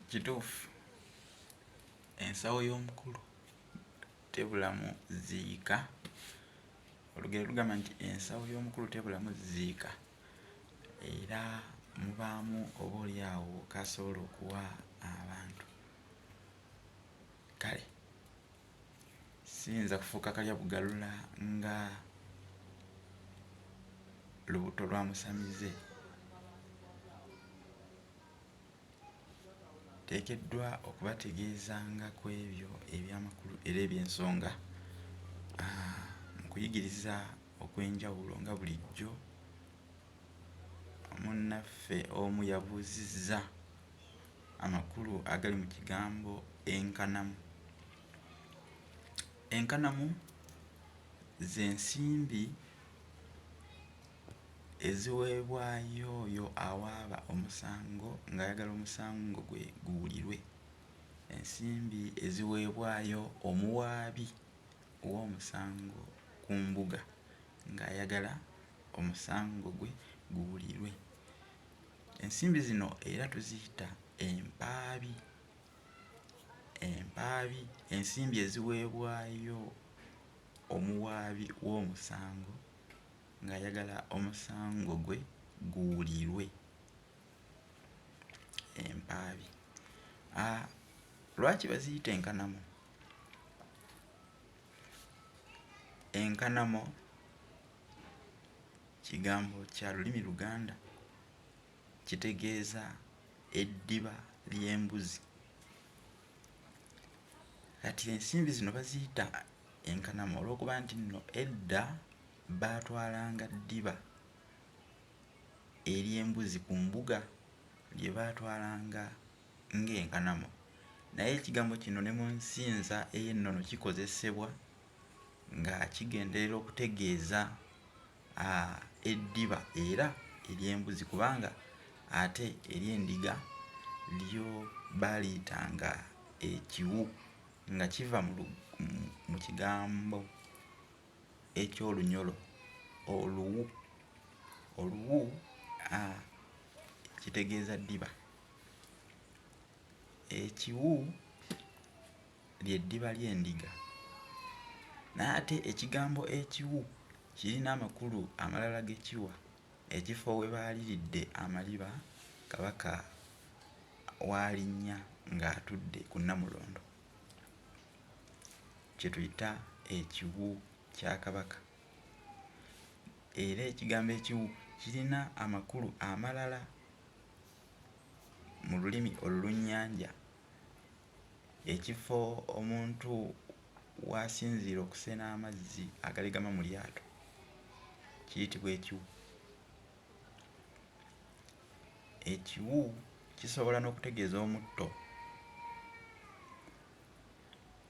Kituufu ensawo y'omukulu tebulamu ziika. Olugero lugamba nti ensawo y'omukulu tebulamu ziika, era mubaamu oboolyawo kasobola okuwa abantu. Kale siyinza kufuuka kalya bugalula nga lubuto lwa musamize. Teekeddwa okubategeezanga ku ebyo eby'amakulu era eby'ensonga mu kuyigiriza okw'enjawulo nga bulijjo. Munnaffe omu yabuuzizza amakulu agali mu kigambo enkanamu. Enkanamu ze nsimbi eziweebwayo oyo awaaba omusango ng'ayagala omusango gwe guwulirwe. Ensimbi eziweebwayo omuwaabi w'omusango ku mbuga ng'ayagala omusango gwe guwulirwe. Ensimbi zino era tuziyita empaabi. Empaabi ensimbi eziweebwayo omuwaabi w'omusango ng'ayagala omusango gwe guwulirwe. Empaabi. Lwaki baziyita enkanamu? Enkanamo kigambo kya lulimi Luganda, kitegeeza eddiba ly'embuzi. Kati ensimbi zino baziyita enkanamu olw'okuba nti nno edda baatwalanga ddiba ery'embuzi ku mbuga lye baatwalanga ng'enkanamu. Naye ekigambo kino ne mu nsinza ey'ennono kikozesebwa nga kigenderera okutegeeza eddiba era ery'embuzi, kubanga ate ery'endiga lyo baaliyitanga ekiwu nga kiva mu kigambo eky'Olunyolo oluwu. Oluwu kitegeeza ddiba. Ekiwu ly'eddiba ly'endiga. Naye ate ekigambo ekiwu kirina amakulu amalala ge kiwa. Ekifo we baaliridde amaliba Kabaka w'alinnya ng'atudde ku Nnamulondo kye tuyita ekiwu kya Kabaka. Era ekigambo ekiwu kirina amakulu amalala mu lulimi olulunnyanja. Ekifo omuntu w'asinziira okusena amazzi agalegama mu lyato kiyitibwa ekiwu. Ekiwu kisobola n'okutegeeza omutto.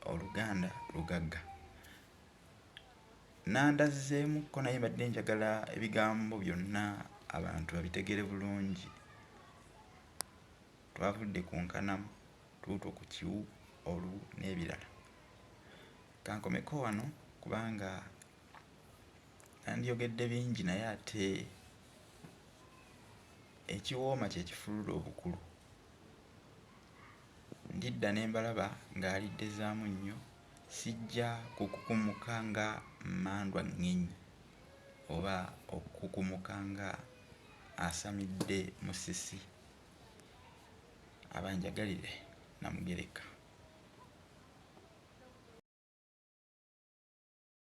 Oluganda lugagga. Nandazzeemukko naye mbadde njagala ebigambo byonna abantu babitegere bulungi. Twavudde ku nkanamu tuutuo ku kiwu, oluwu n'ebirala. Kankomeko wano kubanga nandyogedde bingi naye ate ekiwooma kye kifulula obukulu. Ndidda ne mbalaba ng'aliddezaamu nnyo, sijja kukukumuka nga mmandwa ŋŋenyi oba okukukumuka nga asamidde musisi. Abanjagalire Namugereka.